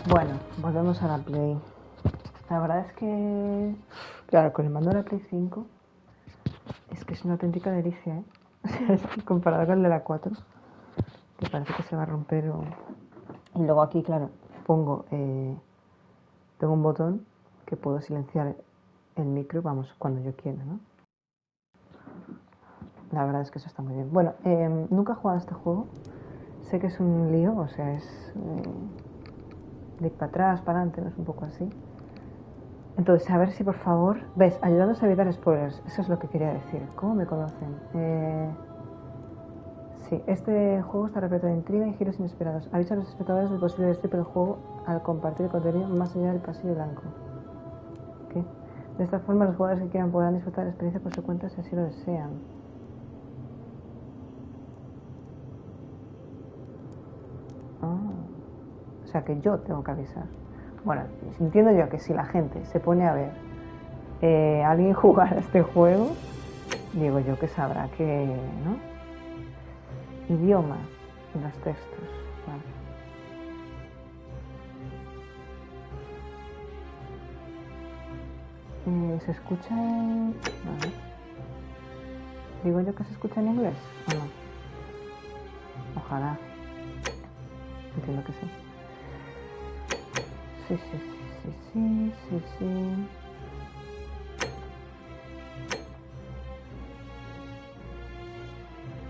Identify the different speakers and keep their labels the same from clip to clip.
Speaker 1: Bueno, volvemos a la Play. La verdad es que, claro, con el mando de la Play 5 es que es una auténtica delicia, ¿eh? O sea, es que comparado con el de la 4, que parece que se va a romper o... Y luego aquí, claro, tengo un botón que puedo silenciar el micro, vamos, cuando yo quiera, ¿no? La verdad es que eso está muy bien. Bueno, nunca he jugado a este juego. Sé que es un lío, o sea, es de ir para atrás, para adelante, ¿no? Es un poco así. Entonces, a ver si por favor... ¿Ves? Ayudándonos a evitar spoilers. Eso es lo que quería decir. ¿Cómo me conocen? Sí, este juego está repleto de intriga y giros inesperados. Avisa a los espectadores del posible destripe del juego al compartir el contenido más allá del pasillo blanco. ¿Qué? De esta forma, los jugadores que quieran podrán disfrutar de la experiencia por su cuenta si así lo desean. Ah, o sea que yo tengo que avisar. Bueno, entiendo yo que si la gente se pone a ver a alguien jugar a este juego, digo yo que sabrá que, ¿no? Idioma y los textos. Vale. ¿Se escucha en...? Vale. ¿Digo yo que se escucha en inglés o no? Ojalá. Entiendo que sí. Sí, sí, sí, sí, sí, sí.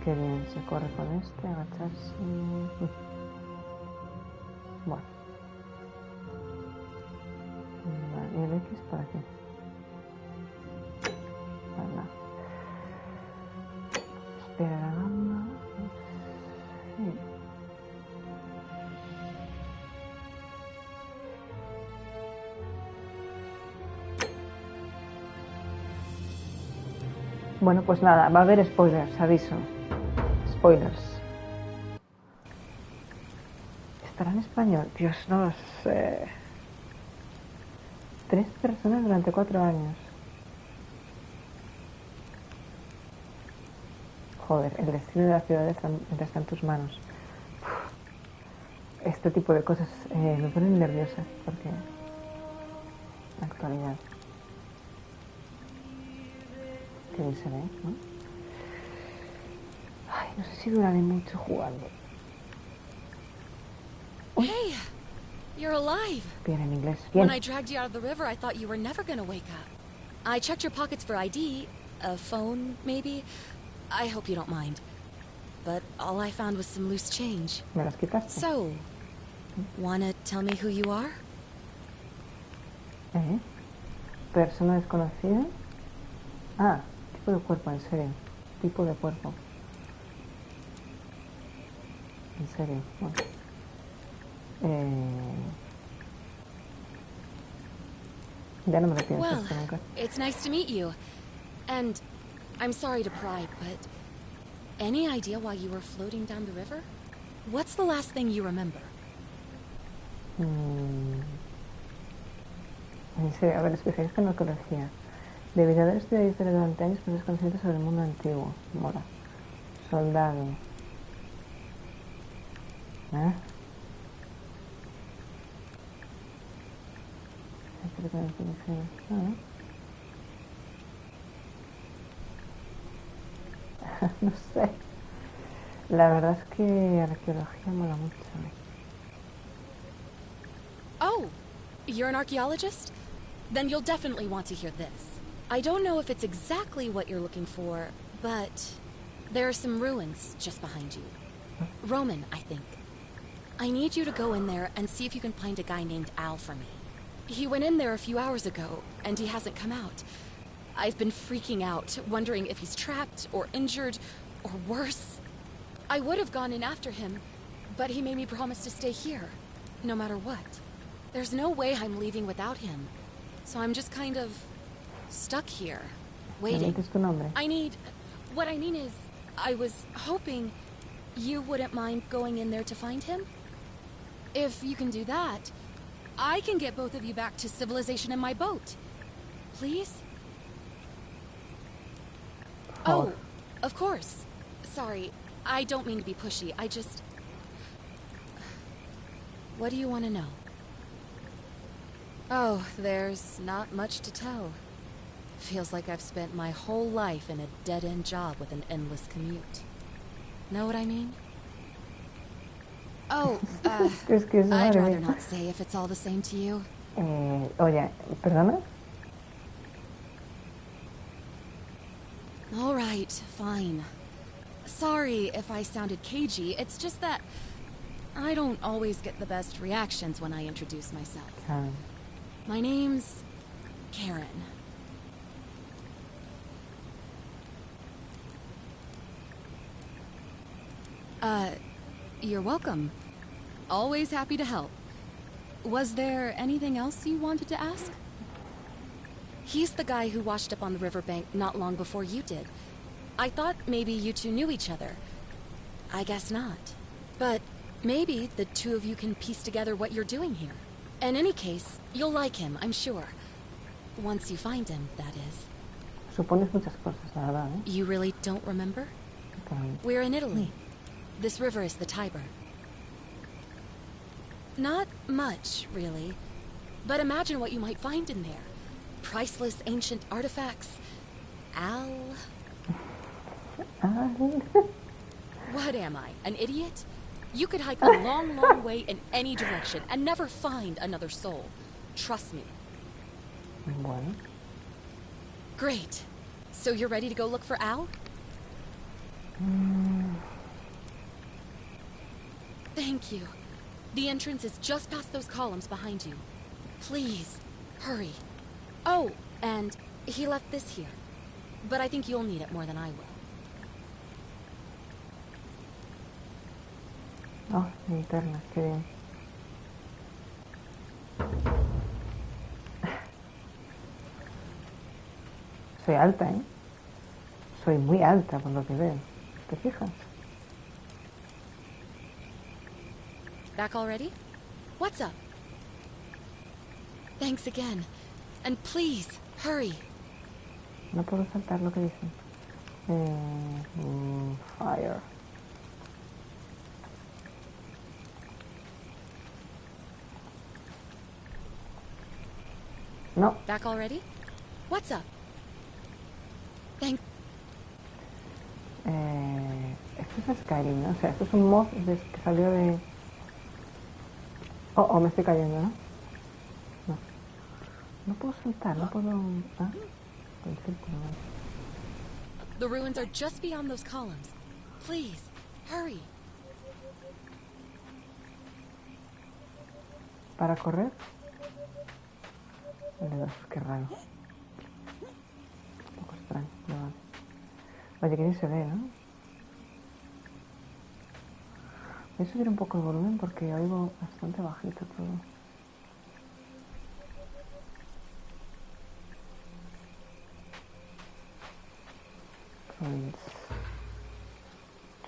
Speaker 1: Qué bien, se corre con este, agacharse. Bueno. Vale, ¿y el X para qué? Para nada. Espera la gamba. Sí. Bueno, pues nada, va a haber spoilers, aviso. Spoilers. ¿Estará en español? Dios, no lo sé. 3 personas durante 4 años. Joder, el destino de la ciudad está en tus manos. Este tipo de cosas me ponen nerviosa porque la actualidad. Qué bien se ve, ¿no? Ay, no sé si duraré mucho jugando.
Speaker 2: Hey, you're alive.
Speaker 1: Bien en inglés. Bien.
Speaker 2: When I dragged you out of the river, I thought you were never gonna wake up. I checked your pockets for ID, a phone, maybe. I hope you don't mind. But all I found was some loose change.
Speaker 1: ¿Me las quitaste?
Speaker 2: So, wanna tell me who you are?
Speaker 1: Persona desconocida. Ah, tipo de cuerpo, en serio. Tipo de cuerpo. En serio. Bueno. Ya no me lo pienso
Speaker 2: Well,
Speaker 1: esto nunca.
Speaker 2: it's nice to meet you. And I'm sorry to pry, but any idea why you were floating down the river? What's the last thing you remember?
Speaker 1: En serio, a ver, especialistas que no conocía. Debería haber estudiado historia durante años con desconocimientos sobre el mundo antiguo. Mola. Soldado. ¿Eh? No sé. La verdad es que arqueología mola mucho.
Speaker 2: Oh, you're an archaeologist? Then you'll definitely want to hear this. I don't know if it's exactly what you're looking for, but there are some ruins just behind you. Roman, I think. I need you to go in there and see if you can find a guy named Al for me. He went in there a few hours ago, and he hasn't come out. I've been freaking out, wondering if he's trapped or injured or worse. I would have gone in after him, but he made me promise to stay here, no matter what. There's no way I'm leaving without him, so I'm just kind of stuck here, waiting. What I mean is, I was hoping you wouldn't mind going in there to find him. If you can do that, I can get both of you back to civilization in my boat. Please? Oh, of course. Sorry, I don't mean to be pushy. What do you want to know? Oh, there's not much to tell. Feels like I've spent my whole life in a dead-end job with an endless commute. Know what I mean? Oh,
Speaker 1: Es que eso,
Speaker 2: I'd
Speaker 1: madre
Speaker 2: rather
Speaker 1: mía.
Speaker 2: not say if it's all the same to you.
Speaker 1: Oye, ¿perdona?
Speaker 2: All right, fine. Sorry if I sounded cagey, it's just that I don't always get the best reactions when I introduce myself. My name's Karen. You're welcome. Always happy to help. Was there anything else you wanted to ask? He's the guy who washed up on the riverbank not long before you did. I thought maybe you two knew each other. I guess not. But maybe the two of you can piece together what you're doing here. In any case, you'll like him, I'm sure. Once you find him, that is.
Speaker 1: Supones muchas cosas, la verdad, ¿eh?
Speaker 2: You really don't remember? We're in Italy. This river is the Tiber. Not much, really. But imagine what you might find in there. Priceless ancient artifacts. What am I, an idiot? You could hike a long, long way in any direction and never find another soul. Trust me.
Speaker 1: Bueno.
Speaker 2: Great. So you're ready to go look for Al? Thank you. The entrance is just past those columns behind you. Please, hurry. Oh, and he left this here. But I think you'll need it more than I will.
Speaker 1: Oh, linternas, qué bien. Soy alta, ¿eh? Soy muy alta por lo que veo. ¿Te fijas?
Speaker 2: Back already? What's up? Thanks again. And please, hurry.
Speaker 1: No puedo saltar lo que dicen. Fire. No.
Speaker 2: Back already? What's up? Thank...
Speaker 1: Esto es Skyrim, ¿no? O sea, esto es un mod que salió de... Oh, me estoy cayendo, ¿no? No. No puedo saltar, no puedo... Ah, el círculo.
Speaker 2: The ruins are just beyond those columns. Please, hurry.
Speaker 1: ¿Para correr? L2, qué raro. Un poco extraño, pero vale. Oye, que bien se ve, ¿no? Voy a subir un poco el volumen porque oigo bastante bajito todo. Pues...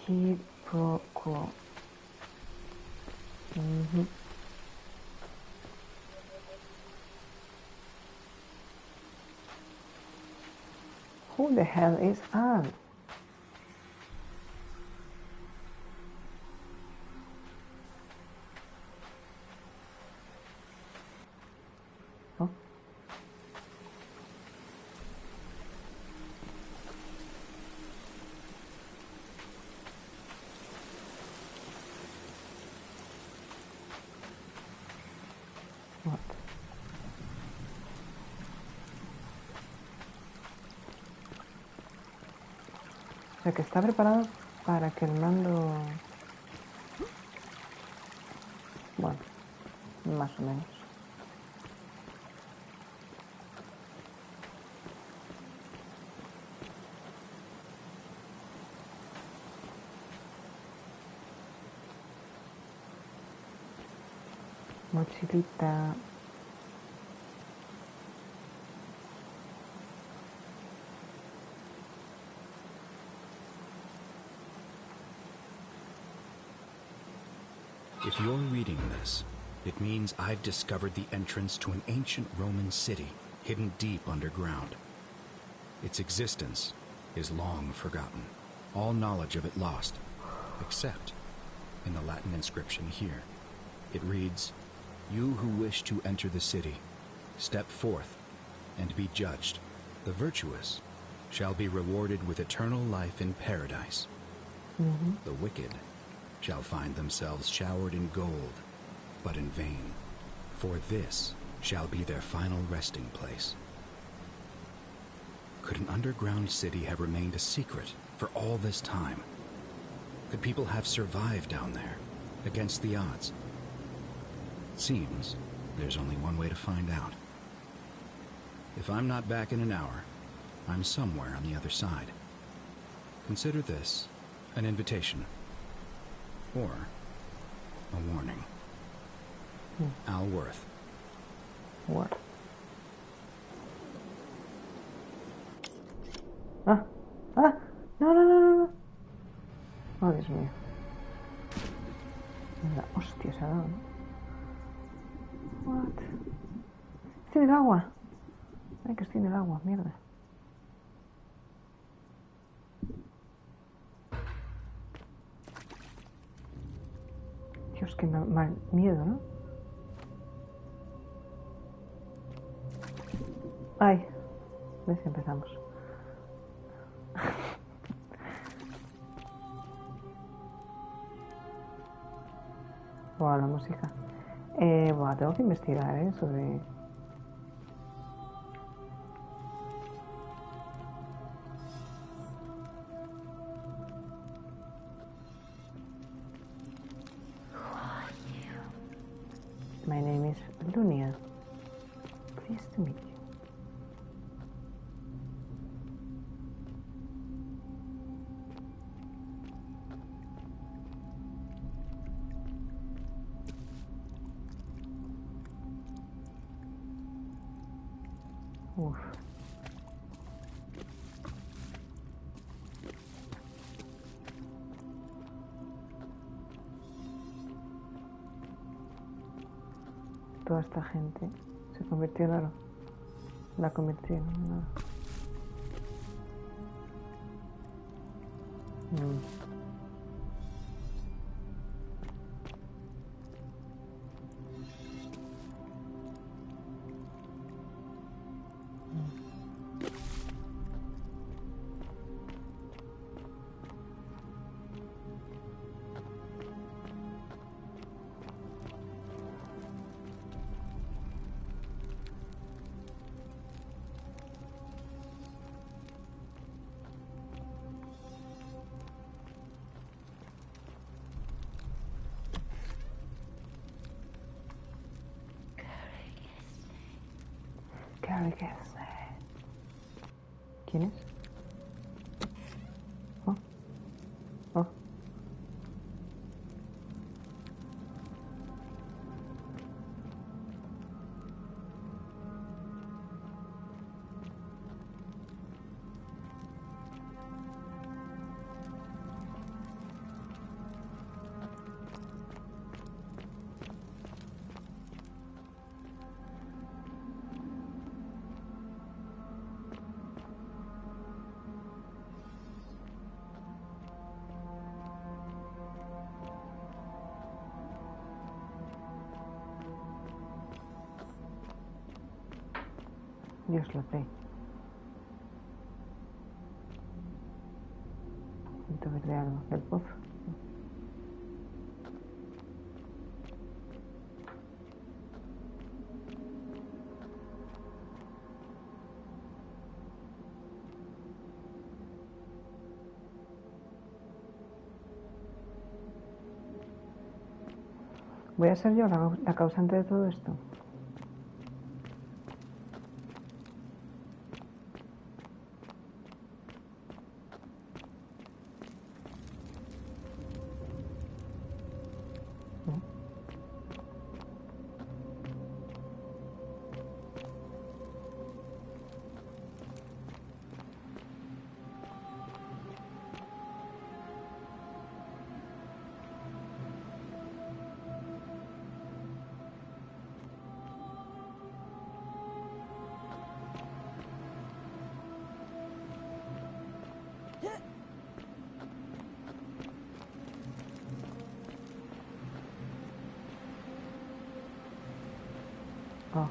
Speaker 1: Quid pro quo. Who the hell is Anne? Oh. What? O sea, que está preparado para que el mando... Bueno, más o menos. Mochilita.
Speaker 3: If you're reading this, it means I've discovered the entrance to an ancient Roman city hidden deep underground. Its existence is long forgotten, all knowledge of it lost, except in the Latin inscription here. It reads, "You who wish to enter the city, Step forth and be judged. The virtuous shall be rewarded with eternal life in paradise. The wicked shall find themselves showered in gold, but in vain, for this shall be their final resting place. Could an underground city have remained a secret for all this time? Could people have survived down there, against the odds? It seems there's only one way to find out. If I'm not back in an hour, I'm somewhere on the other side. Consider this an invitation, or a warning. Al Worth.
Speaker 1: What? Ah, ah, no, no, no, no, no. Oh, Dios mío. La hostia se ha dado, ¿no? What? Estoy en el agua. Ay, que estoy en el agua, mierda. Dios, qué mal miedo, ¿no? Ay, ves, empezamos. Buah, la música. Buah, tengo que investigar, sobre... My name is Lunia. Pleased to meet you. Uf. Toda esta gente se convirtió en oro. La convirtió en oro. ¿Quién es? Oh. Oh. Dios lo sé. Necesito ver de algo del pozo. ¿Voy a ser yo la causante de todo esto? Oh.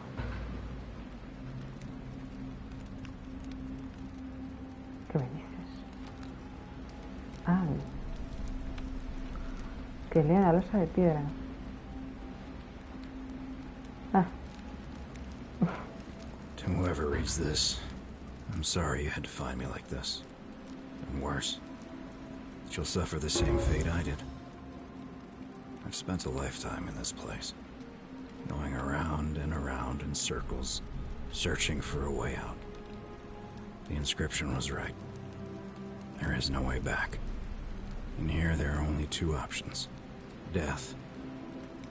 Speaker 1: Ah, que lea la losa de piedra. Ah.
Speaker 3: To whoever reads this, I'm sorry you had to find me like this. And worse, that you'll suffer the same fate I did. I've spent a lifetime in this place, going around and around in circles, searching for a way out. The inscription was right. There is no way back. In here, there are only two options: death,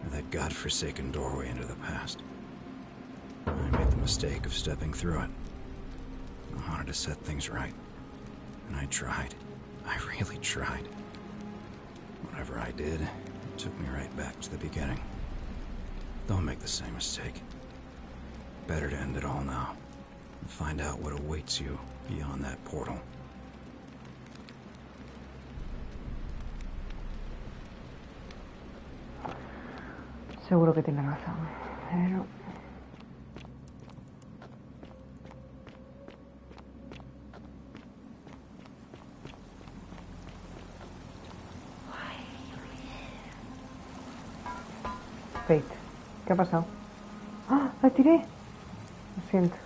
Speaker 3: or that godforsaken doorway into the past. I made the mistake of stepping through it. I wanted to set things right, and I tried. I really tried. Whatever I did, it took me right back to the beginning. Don't make the same mistake. Better to end it all now, and find out what awaits you beyond that portal.
Speaker 1: Seguro que tiene razón, pero... Fate, ¿qué ha pasado? ¡Ah! ¡La tiré! Lo siento.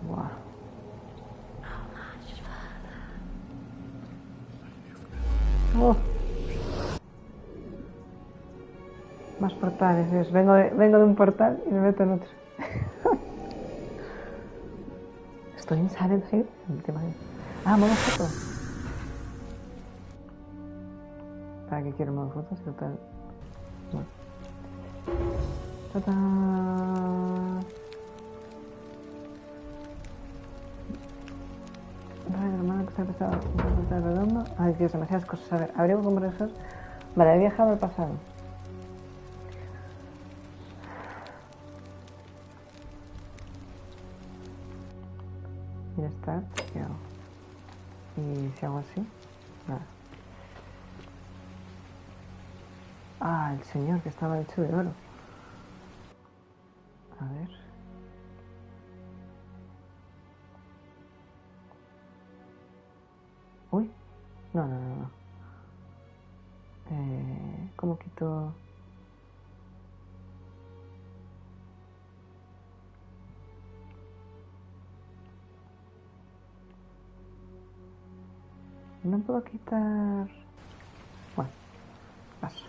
Speaker 1: Wow. Oh. Más portales, Dios. Vengo de un portal y me meto en otro. Estoy en Silent Hill. Ah, modo foto. ¿Para qué quiero modo foto? Si total... Bueno. ¡Tadán! Hermano, que está pesado. Está redondo. Ay, Dios, demasiadas cosas. A ver, abrigo compresor. Vale, he viajado al pasado. Y está, ¿qué hago? Y si hago así, nada. Ah, el señor que estaba hecho de oro. A ver. Uy, no. ¿Cómo quito? No puedo quitar... Bueno, paso.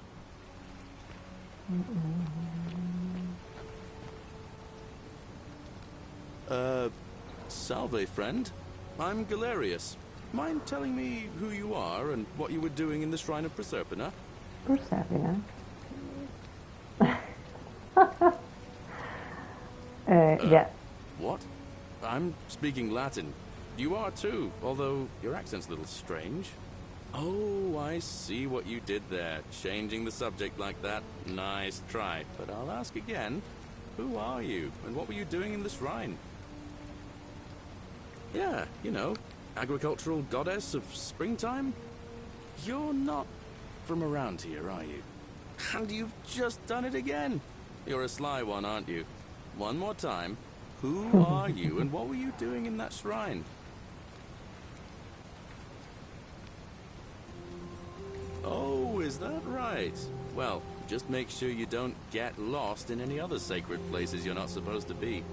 Speaker 4: Salve, friend. I'm Galerius. Mind telling me who you are and what you were doing in the Shrine of Proserpina?
Speaker 1: Proserpina? Yeah.
Speaker 4: What? I'm speaking Latin. You are too, although your accent's a little strange. Oh, I see what you did there. Changing the subject like that. Nice try. But I'll ask again. Who are you, and what were you doing in the shrine? Yeah, you know, agricultural goddess of springtime? You're not from around here, are you? And you've just done it again. You're a sly one, aren't you? One more time. Who are you, and what were you doing in that shrine? Oh, is that right? Well, just make sure you don't get lost in any other sacred places you're not supposed to be.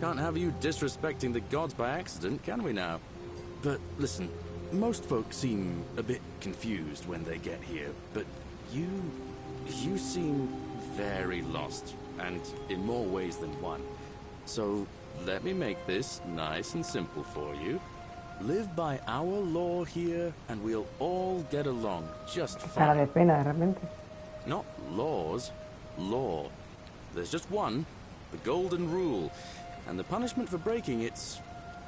Speaker 4: Can't have you disrespecting the gods by accident, can we now? But listen, most folks seem a bit confused when they get here, but you seem very lost, and in more ways than one. So let me make this nice and simple for you. Live by our law here, and we'll all get along just
Speaker 1: Cara de
Speaker 4: fine.
Speaker 1: pena de repente.
Speaker 4: Not laws, law. There's just one, the golden rule, and the punishment for breaking it's,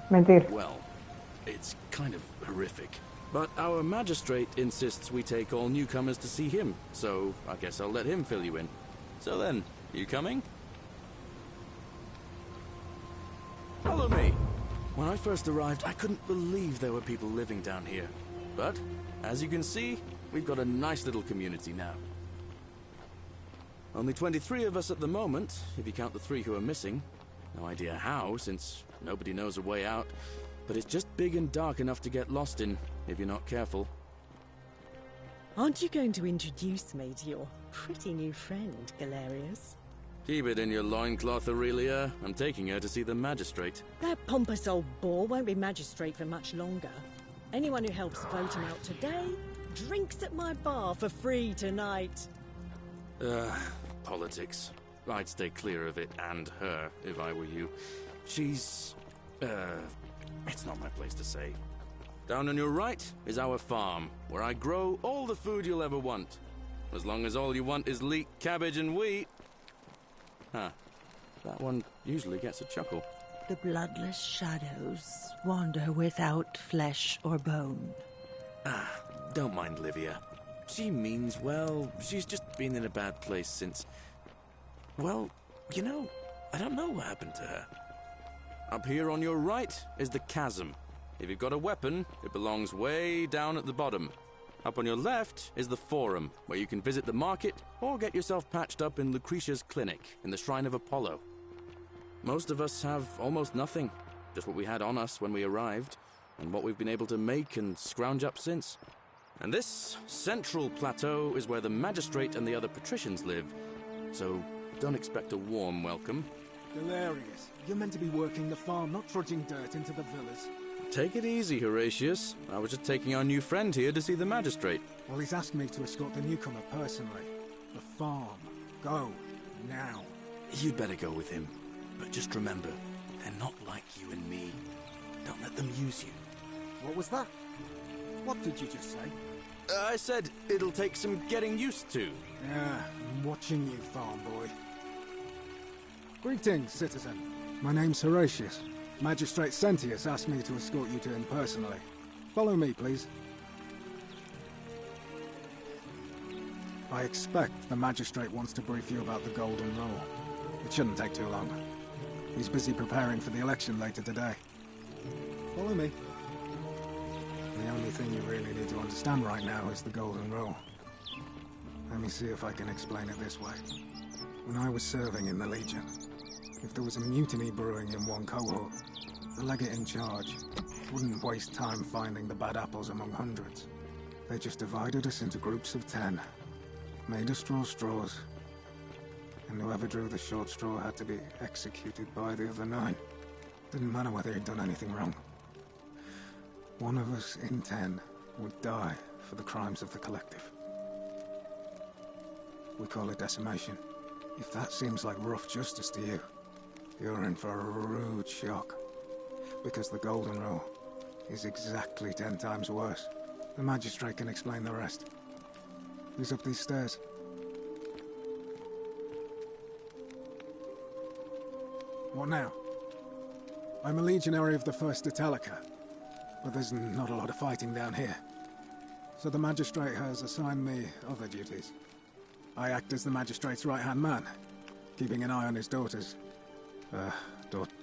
Speaker 1: Mentir.
Speaker 4: well, it's kind of horrific. But our magistrate insists we take all newcomers to see him, so I guess I'll let him fill you in. So then, you coming? Follow me. When I first arrived, I couldn't believe there were people living down here. But, as you can see, we've got a nice little community now. Only 23 of us at the moment, if you count the 3 who are missing. No idea how, since nobody knows a way out. But it's just big and dark enough to get lost in, if you're not careful.
Speaker 5: Aren't you going to introduce me to your pretty new friend, Galerius?
Speaker 4: Keep it in your loincloth, Aurelia. I'm taking her to see the magistrate.
Speaker 5: That pompous old bore won't be magistrate for much longer. Anyone who helps vote him out today drinks at my bar for free tonight.
Speaker 4: Politics. I'd stay clear of it and her, if I were you. She's... it's not my place to say. Down on your right is our farm, where I grow all the food you'll ever want. As long as all you want is leek, cabbage, and wheat. Huh. That one usually gets a chuckle.
Speaker 6: The bloodless shadows wander without flesh or bone.
Speaker 4: Don't mind Livia. She means well. She's just been in a bad place since... Well, you know, I don't know what happened to her. Up here on your right is the chasm. If you've got a weapon, it belongs way down at the bottom. Up on your left is the Forum, where you can visit the market or get yourself patched up in Lucretia's clinic in the Shrine of Apollo. Most of us have almost nothing, just what we had on us when we arrived, and what we've been able to make and scrounge up since. And this central plateau is where the magistrate and the other patricians live, so don't expect a warm welcome.
Speaker 7: Galerius, you're meant to be working the farm, not trudging dirt into the villas.
Speaker 4: Take it easy, Horatius. I was just taking our new friend here to see the magistrate.
Speaker 7: Well, he's asked me to escort the newcomer personally. The farm. Go. Now.
Speaker 4: You'd better go with him. But just remember, they're not like you and me. Don't let them use you.
Speaker 7: What was that? What did you just say?
Speaker 4: I said it'll take some getting used to.
Speaker 7: Yeah, I'm watching you, farm boy. Greetings, citizen. My name's Horatius. Magistrate Sentius asked me to escort you to him personally. Follow me, please. I expect the magistrate wants to brief you about the Golden Rule. It shouldn't take too long. He's busy preparing for the election later today. Follow me. The only thing you really need to understand right now is the Golden Rule. Let me see if I can explain it this way. When I was serving in the Legion, if there was a mutiny brewing in one cohort, the legate in charge wouldn't waste time finding the bad apples among hundreds. They just divided us into groups of 10, made us draw straws, and whoever drew the short straw had to be executed by the other 9. Didn't matter whether he'd done anything wrong. One of us in 10 would die for the crimes of the collective. We call it decimation. If that seems like rough justice to you, you're in for a rude shock. Because the Golden Rule is exactly 10 times worse. The magistrate can explain the rest. He's up these stairs. What now? I'm a legionary of the 1st Italica, but there's not a lot of fighting down here. So the magistrate has assigned me other duties. I act as the magistrate's right-hand man, keeping an eye on his daughters.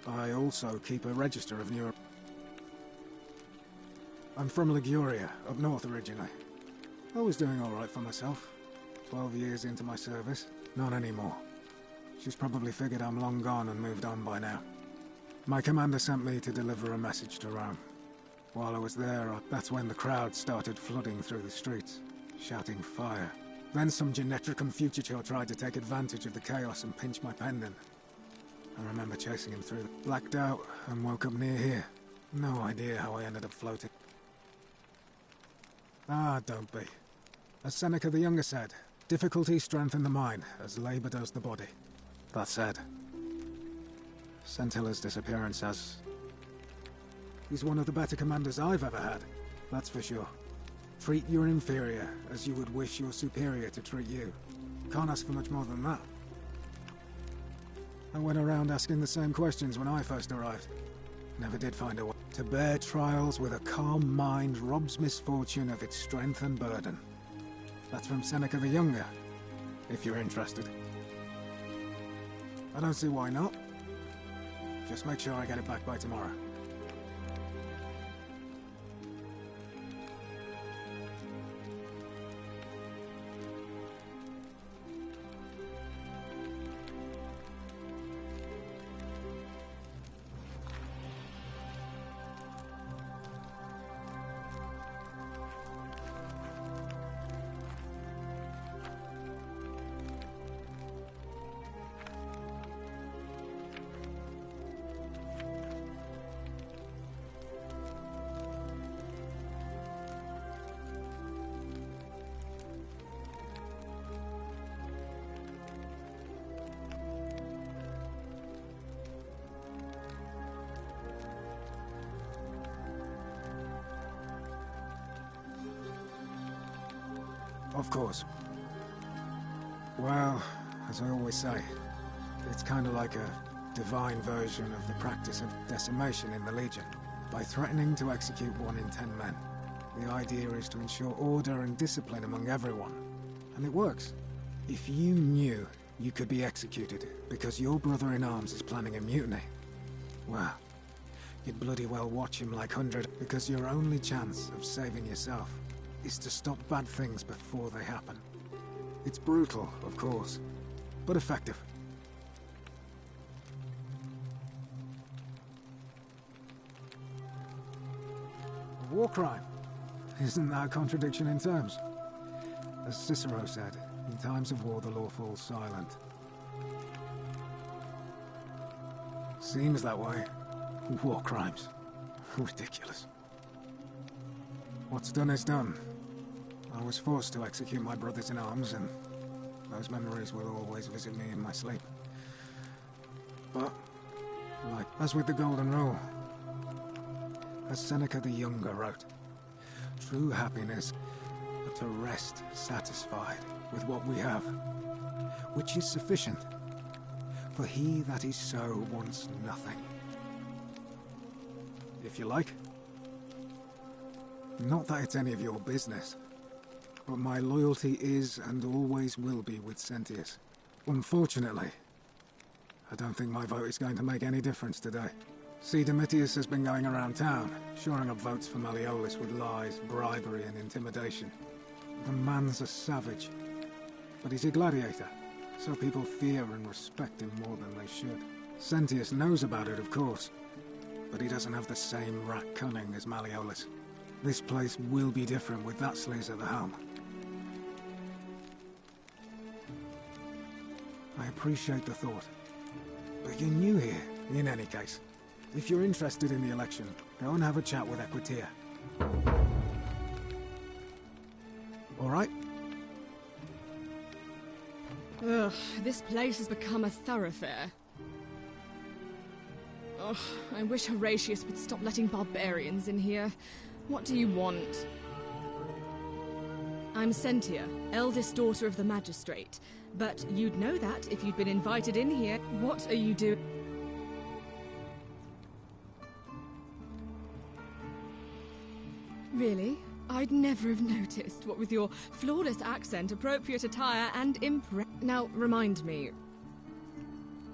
Speaker 7: I also keep a register of new... I'm from Liguria, up north originally. I was doing all right for myself. 12 years into my service. Not anymore. She's probably figured I'm long gone and moved on by now. My commander sent me to deliver a message to Rome. While I was there, that's when the crowd started flooding through the streets, shouting fire. Then some Genetricum fugitor tried to take advantage of the chaos and pinch my pendant. I remember chasing him through, blacked out, and woke up near here. No idea how I ended up floating. Ah, don't be. As Seneca the Younger said, difficulty strengthens the mind, as labor does the body. That said, Sentilla's disappearance has... He's one of the better commanders I've ever had, that's for sure. Treat your inferior as you would wish your superior to treat you. Can't ask for much more than that. I went around asking the same questions when I first arrived. Never did find a way. To bear trials with a calm mind robs misfortune of its strength and burden. That's from Seneca the Younger, if you're interested. I don't see why not. Just make sure I get it back by tomorrow. Of course. Well, as I always say, it's kind of like a divine version of the practice of decimation in the Legion. By threatening to execute 1 in 10 men, the idea is to ensure order and discipline among everyone. And it works. If you knew you could be executed because your brother-in-arms is planning a mutiny, well, you'd bloody well watch him like 100, because your only chance of saving yourself is to stop bad things before they happen. It's brutal, of course, but effective. A war crime? Isn't that a contradiction in terms? As Cicero said, in times of war the law falls silent. Seems that way. War crimes. Ridiculous. What's done is done. I was forced to execute my brothers-in-arms, and those memories will always visit me in my sleep. But, like, as with the Golden Rule, as Seneca the Younger wrote, true happiness is to rest satisfied with what we have, which is sufficient, for he that is so wants nothing. If you like. Not that it's any of your business, but my loyalty is and always will be with Sentius. Unfortunately, I don't think my vote is going to make any difference today. See, Domitius has been going around town, shoring up votes for Malleolus with lies, bribery and intimidation. The man's a savage, but he's a gladiator, so people fear and respect him more than they should. Sentius knows about it, of course, but he doesn't have the same rat cunning as Malleolus. This place will be different with that sleaze at the helm. I appreciate the thought, but you're new here, in any case. If you're interested in the election, go and have a chat with Equitia. All right?
Speaker 8: Ugh, this place has become a thoroughfare. Ugh, I wish Horatius would stop letting barbarians in here. What do you want? I'm Sentia, eldest daughter of the magistrate. But you'd know that if you'd been invited in here. What are you doing? Really? I'd never have noticed, what with your flawless accent, appropriate attire, and Now, remind me.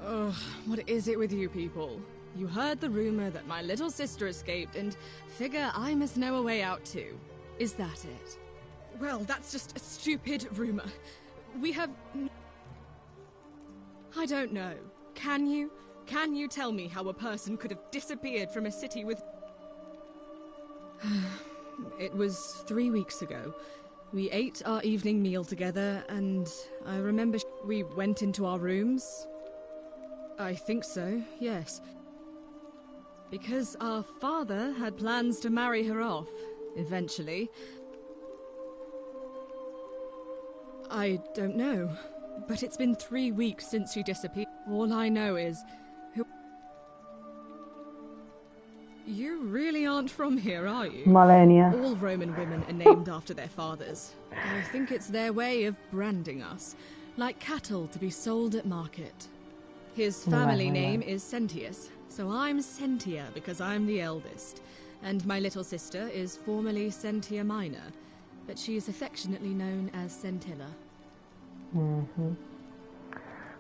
Speaker 8: Ugh, what is it with you people? You heard the rumor that my little sister escaped, and figure I must know a way out too. Is that it? Well, that's just a stupid rumor. We have... I don't know. Can you? Can you tell me how a person could have disappeared from a city with... It was 3 weeks ago. We ate our evening meal together, and I remember we went into our rooms. I think so, yes. Because our father had plans to marry her off, eventually. I don't know, but it's been 3 weeks since she disappeared. All I know is... You really aren't from here, are you?
Speaker 1: Malenia.
Speaker 8: All Roman women are named after their fathers. I think it's their way of branding us, like cattle to be sold at market. His family name is Sentius, so I'm Sentia because I'm the eldest. And my little sister is formerly Sentia Minor, but she is affectionately known as Sentilla.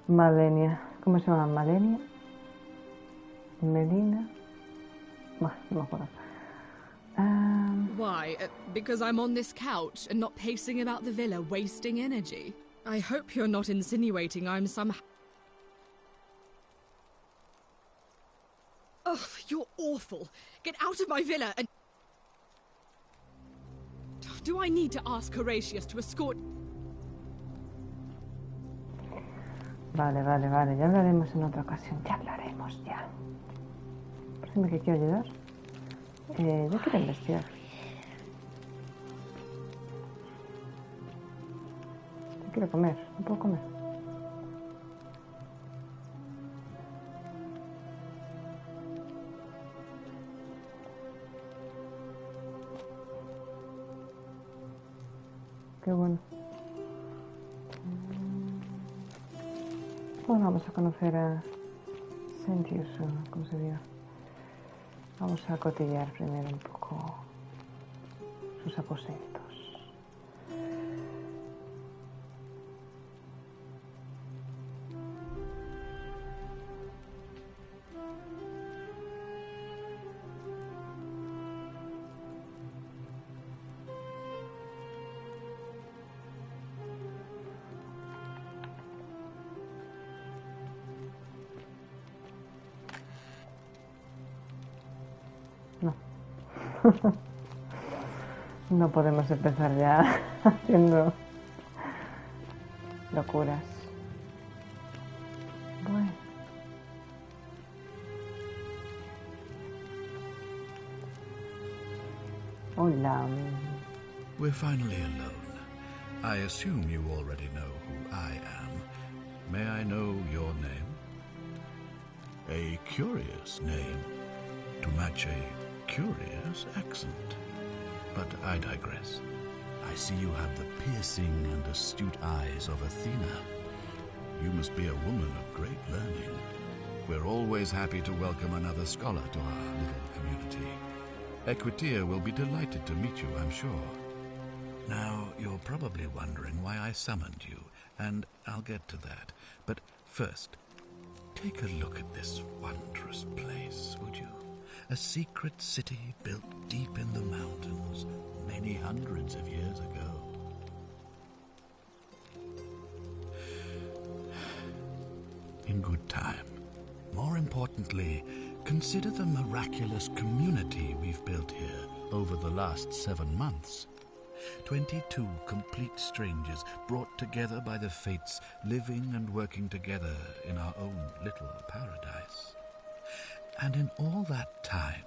Speaker 1: Malenia. ¿Cómo se llama? Malenia. Melina. Bueno, no me acuerdo.
Speaker 8: Why? Because I'm on this couch and not pacing about the villa, wasting energy? I hope you're not insinuating I'm somehow... Ugh, you're awful. Get out of my villa and... Do I need to ask Horatius to escort...
Speaker 1: Vale, vale, vale. Ya hablaremos en otra ocasión. Ya hablaremos, ya. Parece que quiero ayudar. Yo quiero investigar. Yo quiero comer. No puedo comer. Qué bueno. Pues vamos a conocer a Sentius, ¿cómo se diga? Vamos a cotillear primero un poco sus aposentos. No. No podemos empezar ya haciendo locuras. Bueno. Hola.
Speaker 3: We're finally alone. I assume you already know who I am. May I know your name? A curious name to match a curious accent. But I digress. I see you have the piercing and astute eyes of Athena. You must be a woman of great learning. We're always happy to welcome another scholar to our little community. Equitia will be delighted to meet you, I'm sure. Now, you're probably wondering why I summoned you, and I'll get to that. But first, take a look at this wondrous place, would you? A secret city built deep in the mountains many hundreds of years ago. In good time. More importantly, consider the miraculous community we've built here over the last 7 months. 22 complete strangers brought together by the fates, living and working together in our own little paradise. And in all that time,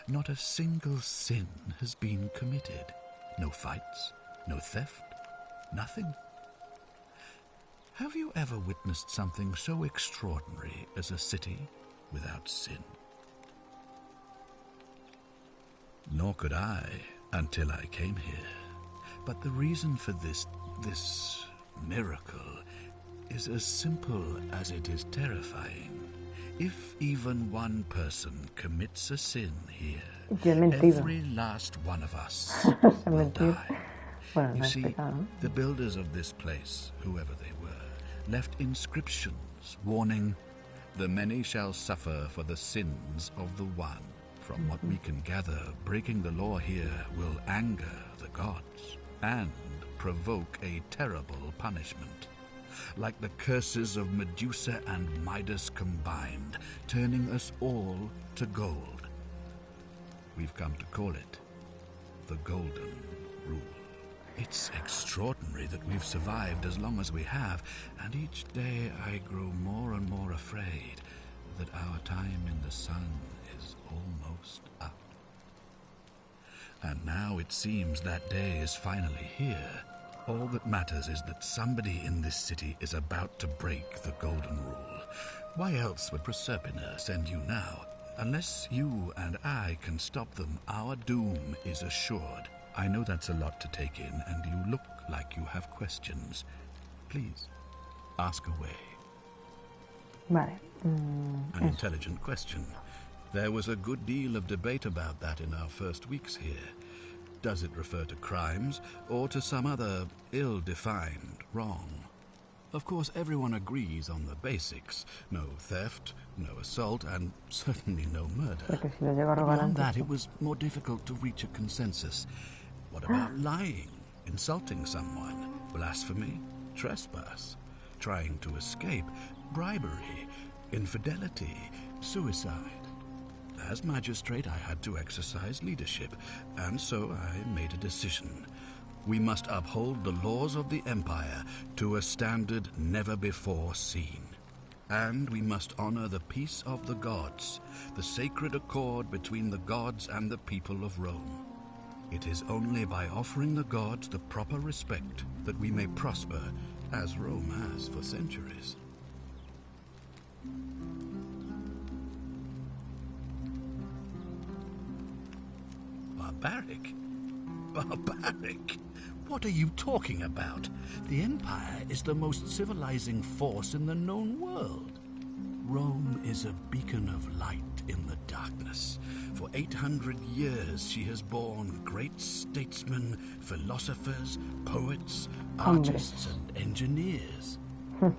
Speaker 3: not a single sin has been committed. No fights, no theft, nothing. Have you ever witnessed something so extraordinary as a city without sin? Nor could I until I came here. But the reason for this miracle is as simple as it is terrifying. If even one person commits a sin here, every last one of us will die. You see, the builders of this place, whoever they were, left inscriptions warning, "The many shall suffer for the sins of the one." From what we can gather, breaking the law here will anger the gods and provoke a terrible punishment. Like the curses of Medusa and Midas combined, turning us all to gold. We've come to call it the Golden Rule. It's extraordinary that we've survived as long as we have, and each day I grow more and more afraid that our time in the sun is almost up. And now it seems that day is finally here. All that matters is that somebody in this city is about to break the Golden Rule. Why else would Proserpina send you now? Unless you and I can stop them, our doom is assured. I know that's a lot to take in, and you look like you have questions. Please, ask away.
Speaker 1: Vale.
Speaker 3: An intelligent question. There was a good deal of debate about that in our first weeks here. Does it refer to crimes, or to some other ill-defined wrong? Of course, everyone agrees on the basics. No theft, no assault, and certainly no murder.
Speaker 1: Porque si lo llego a robar
Speaker 3: Beyond that,
Speaker 1: antes.
Speaker 3: it was more difficult to reach a consensus. What about lying, insulting someone, blasphemy, trespass, trying to escape, bribery, infidelity, suicide? As magistrate, I had to exercise leadership, and so I made a decision. We must uphold the laws of the Empire to a standard never before seen. And we must honor the peace of the gods, the sacred accord between the gods and the people of Rome. It is only by offering the gods the proper respect that we may prosper, as Rome has for centuries. Barbaric? Barbaric? What are you talking about? The Empire is the most civilizing force in the known world. Rome is a beacon of light in the darkness. For 800 years she has borne great statesmen, philosophers, poets, artists, and engineers.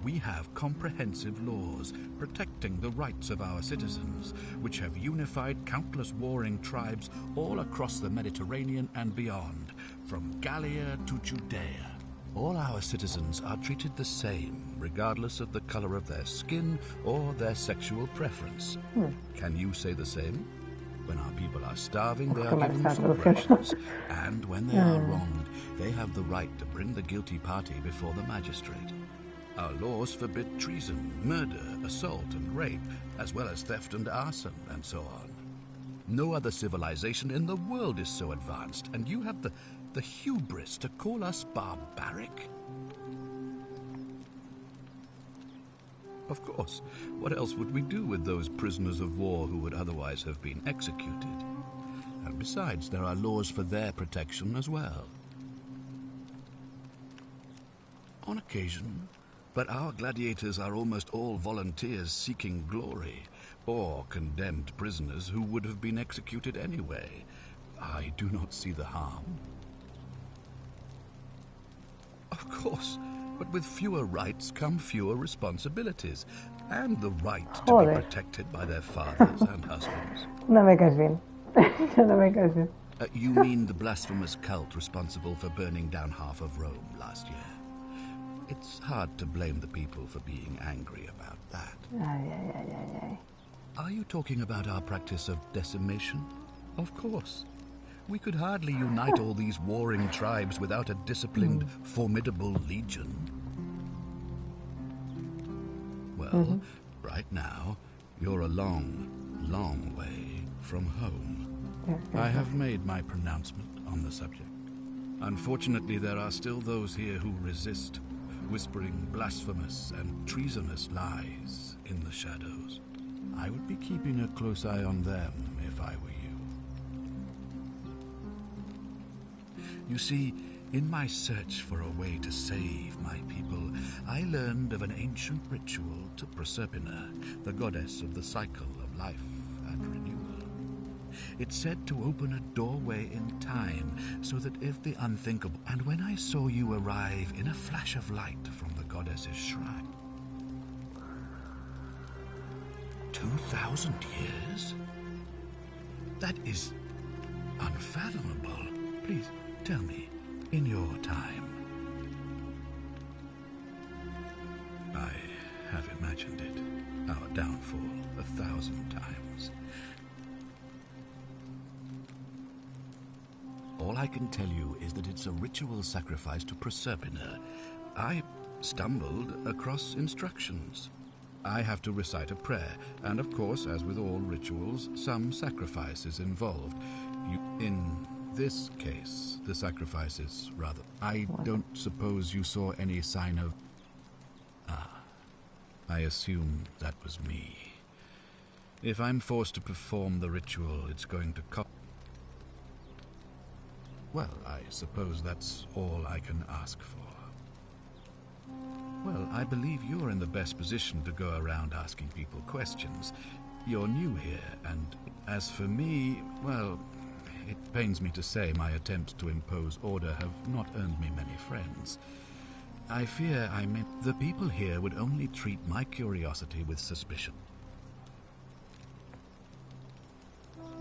Speaker 3: We have comprehensive laws protecting the rights of our citizens, which have unified countless warring tribes all across the Mediterranean and beyond, from Gallia to Judea. All our citizens are treated the same, regardless of the color of their skin or their sexual preference. Can you say the same? When our people are starving, they are given food rations, and when they are wronged, they have the right to bring the guilty party before the magistrate. Our laws forbid treason, murder, assault, and rape, as well as theft and arson, and so on. No other civilization in the world is so advanced, and you have the hubris to call us barbaric? Of course, what else would we do with those prisoners of war who would otherwise have been executed? And besides, there are laws for their protection as well. On occasion, but our gladiators are almost all volunteers seeking glory, or condemned prisoners who would have been executed anyway. I do not see the harm. Of course, but with fewer rights come fewer responsibilities, and the right to be protected by their fathers and husbands.
Speaker 1: No me caes bien. No me caes bien.
Speaker 3: You mean the blasphemous cult responsible for burning down half of Rome last year? It's hard to blame the people for being angry about that. Are you talking about our practice of decimation? Of course. We could hardly unite all these warring tribes without a disciplined, formidable legion. Well, right now, you're a long, long way from home. I have made my pronouncement on the subject. Unfortunately, there are still those here who resist, whispering blasphemous and treasonous lies in the shadows. I would be keeping a close eye on them if I were you. You see, in my search for a way to save my people, I learned of an ancient ritual to Proserpina, the goddess of the cycle of life and renewal. It's said to open a doorway in time, so that if the unthinkable... And when I saw you arrive in a flash of light from the goddess's shrine... 2,000 years? That is unfathomable. Please, tell me, in your time. I have imagined it, our downfall, 1,000 times. All I can tell you is that it's a ritual sacrifice to Proserpina. I stumbled across instructions. I have to recite a prayer, and of course, as with all rituals, some sacrifice is involved. In this case, the sacrifice is rather... I don't suppose you saw any sign of... I assume that was me. If I'm forced to perform the ritual, it's going to cost... Well, I suppose that's all I can ask for. Well, I believe you're in the best position to go around asking people questions. You're new here, and as for me, well, it pains me to say my attempts to impose order have not earned me many friends. I fear I meant the people here would only treat my curiosity with suspicion.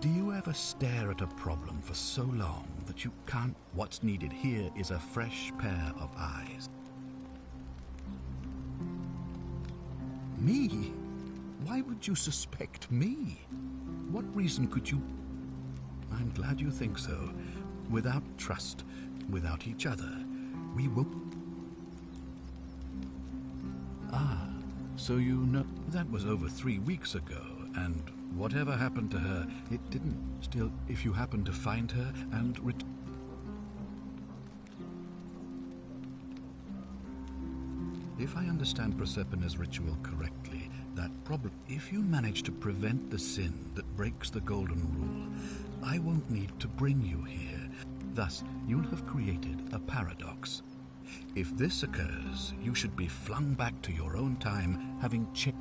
Speaker 3: Do you ever stare at a problem for so long that you can't? What's needed here is a fresh pair of eyes. Me? Why would you suspect me? What reason could you... I'm glad you think so. Without trust, without each other, we will... Ah, so you know... That was over 3 weeks ago, and whatever happened to her, it didn't... Still, if you happen to find her and... If I understand Prosperina's ritual correctly, that probably... If you manage to prevent the sin that breaks the Golden Rule, I won't need to bring you here. Thus, you'll have created a paradox. If this occurs, you should be flung back to your own time, having checked...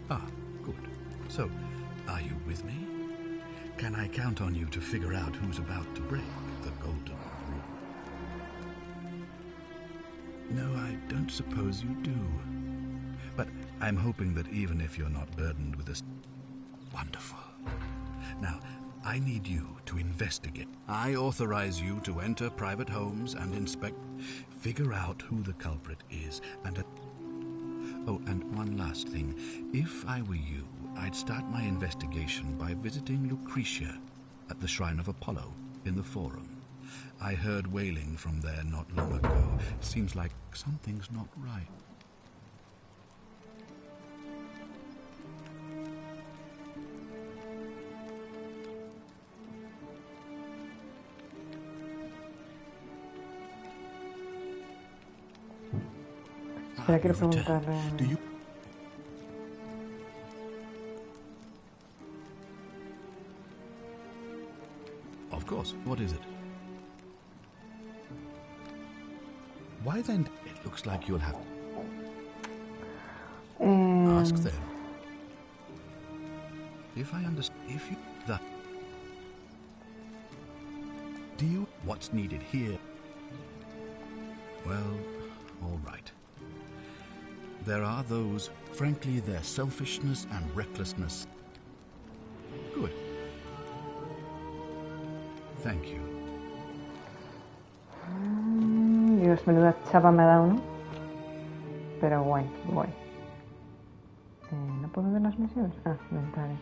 Speaker 3: Ah, good. So, are you with me? Can I count on you to figure out who's about to break the Golden Rule? No, I don't suppose you do. But I'm hoping that even if you're not burdened with this... Wonderful. Now, I need you to investigate. I authorize you to enter private homes and inspect, figure out who the culprit is, and... Oh, and one last thing. If I were you, I'd start my investigation by visiting Lucretia at the Shrine of Apollo in the Forum. I heard wailing from there not long ago. Seems like something's not right.
Speaker 1: Espera, quiero preguntarle...
Speaker 3: Do you... Of course. What is it? Why then? It looks like you'll have... Ask them. If I understand... If you... That... Do you... What's needed here? Well, all right. There are those, frankly, their selfishness and recklessness. Good. Thank you.
Speaker 1: Dios, menuda chapa me ha dado, ¿no? Pero guay, guay. ¿No puedo ver las misiones? Ah, inventaré.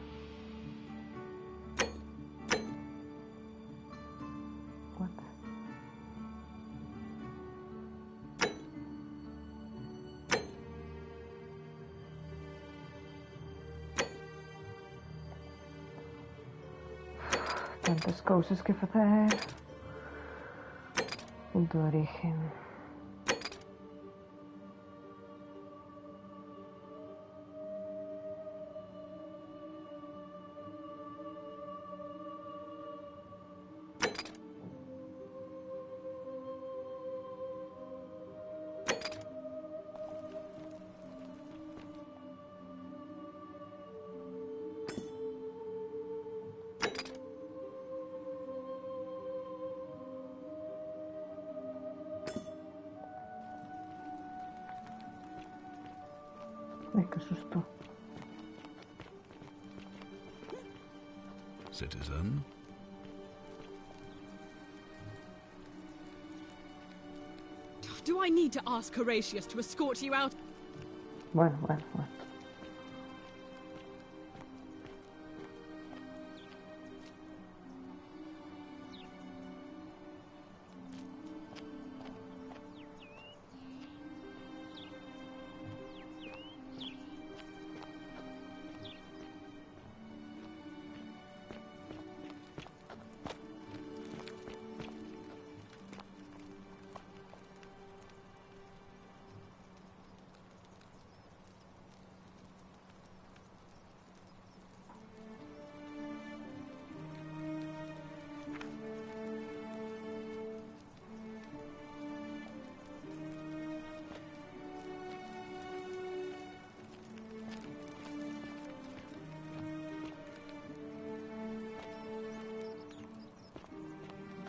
Speaker 1: What? Tantas cosas que hacer. Punto de origen. Ay, qué susto.
Speaker 3: Citizen.
Speaker 8: Do I need to ask Horatius to escort you out?
Speaker 1: Bueno.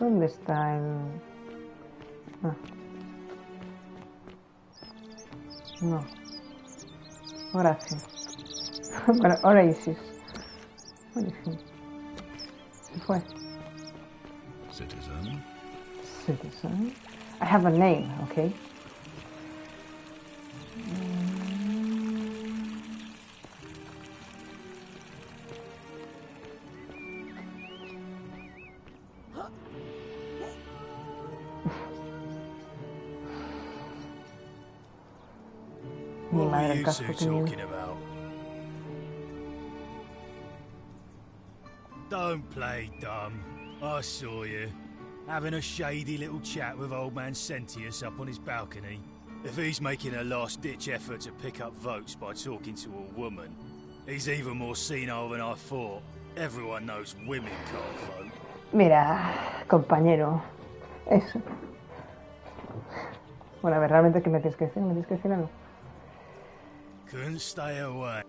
Speaker 1: ¿Dónde está el...? Ah. No. Gracias. Bueno, Oasis. Buenísimo. Se fue.
Speaker 3: Citizen.
Speaker 1: Citizen. I have a name, okay? Mi
Speaker 9: What
Speaker 1: madre,
Speaker 9: were
Speaker 1: el
Speaker 9: you
Speaker 1: casco
Speaker 9: two
Speaker 1: que me...
Speaker 9: talking about? Don't play dumb. I saw you. Having a shady little chat with old man Sentius up on his balcony. If he's making a last-ditch effort to pick up votes by talking to a woman, he's even more senile than I thought. Everyone knows women can't vote.
Speaker 1: Mira, compañero. Eso. Bueno, a ver, realmente, ¿qué me tienes que decir? ¿Me tienes que decir algo?
Speaker 9: Couldn't stay away.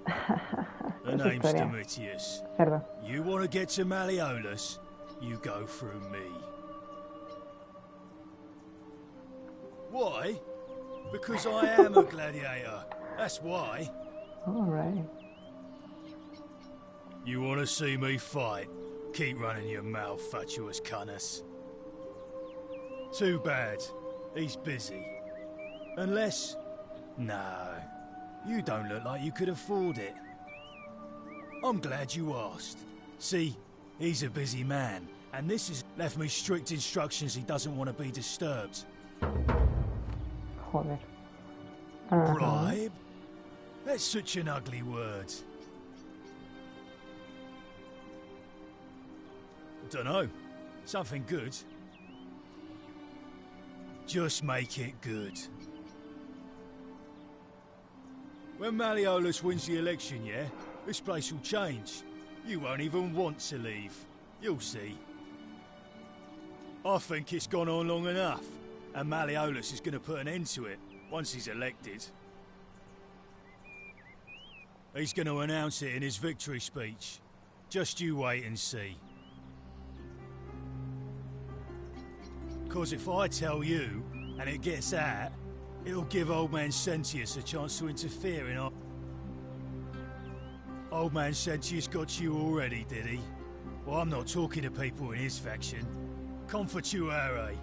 Speaker 9: The
Speaker 1: Esa
Speaker 9: name's
Speaker 1: historia.
Speaker 9: Domitius.
Speaker 1: Cerdo.
Speaker 9: You want to get to Malleolus, you go through me. Why? Because I am a gladiator. That's why.
Speaker 1: Alright.
Speaker 9: You want to see me fight? Keep running your mouth, fatuous cunners. Too bad. He's busy. Unless... No. You don't look like you could afford it. I'm glad you asked. See, he's a busy man, and this has left me strict instructions he doesn't want to be disturbed.
Speaker 1: Joder.
Speaker 9: Bribe? That's such an ugly word. Dunno. Something good. Just make it good. When Malleolus wins the election, yeah? This place will change. You won't even want to leave. You'll see. I think it's gone on long enough, and Malleolus is going to put an end to it once he's elected. He's going to announce it in his victory speech. Just you wait and see. 'Cause if I tell you, and it gets out, it'll give Old Man Sentius a chance to interfere in our... Old Man Sentius got you already, did he? Well, I'm not talking to people in his faction. Confatuare.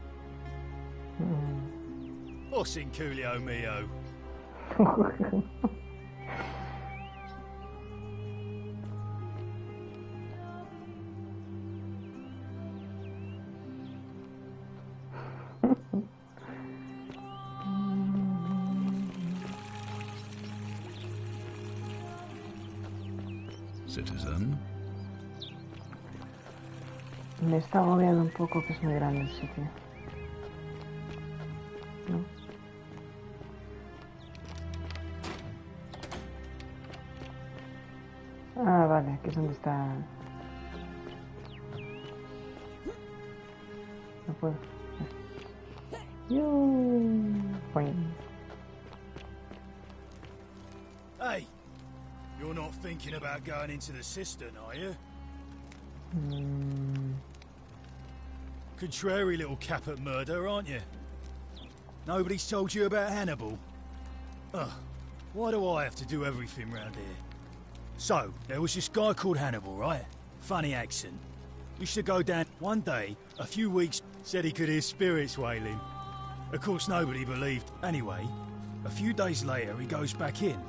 Speaker 9: Os in Coolio mio.
Speaker 3: Citizen.
Speaker 1: Me está agobiando un poco que es muy grande el sitio. ¿No? Ah, vale, aquí es donde está... No puedo. Boing.
Speaker 9: Hey! You're not thinking about going into the cistern, are you? Contrary little cap at murder, aren't you? Nobody's told you about Hannibal? Ugh, why do I have to do everything round here? So, there was this guy called Hannibal, right? Funny accent. Used to go down one day, a few weeks, said he could hear spirits wailing. Of course, nobody believed. Anyway, a few days later, he goes back in.